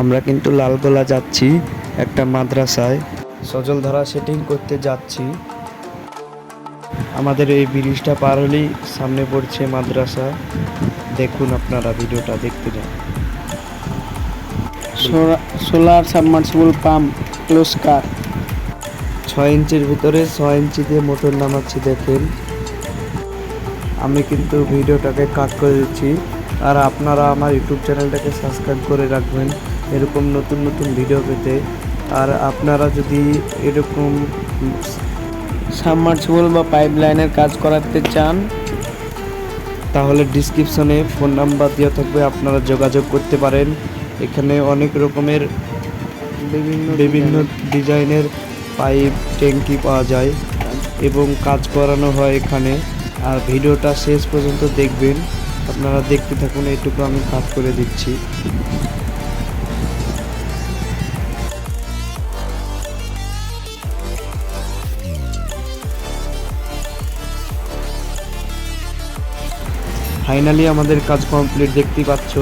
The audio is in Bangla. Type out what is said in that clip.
আমরা কিন্তু লালগোলা যাচ্ছি একটা মাদ্রাসায় সজল ধারা সেটিং করতে যাচ্ছি। আমাদের এই ব্রিজটা পার হলেই সামনে পড়ছে মাদ্রাসা। দেখুন আপনারা ভিডিওটা দেখতে যান। সোলার সাবমার্সিবল পাম্প ক্লোজ কার 6 ইঞ্চির ভিতরে 6 ইঞ্চি দিয়ে মোটর নামাচ্ছি দেখেন। আমি কিন্তু ভিডিওটাকে কাট করে দিচ্ছি, আর আপনারা আমার ইউটিউব চ্যানেলটাকে সাবস্ক্রাইব করে রাখবেন এরকম নতুন নতুন ভিডিও পেতে। আর আপনারা যদি এরকম সাবমার্সিবল বা পাইপ লাইনের কাজ করাতে চান তাহলে ডিসক্রিপশনে ফোন নাম্বার দেওয়া থাকবে, আপনারা যোগাযোগ করতে পারেন। এখানে অনেক রকমের বিভিন্ন ডিজাইনের পাইপ ট্যাঙ্কি পাওয়া যায় এবং কাজ করানো হয় এখানে। আর ভিডিওটা শেষ পর্যন্ত দেখবেন, আপনারা দেখতে থাকুন, এইটুকু আমি কাট করে দিচ্ছি। ফাইনালি আমাদের কাজ কমপ্লিট, দেখতেই পাচ্ছ।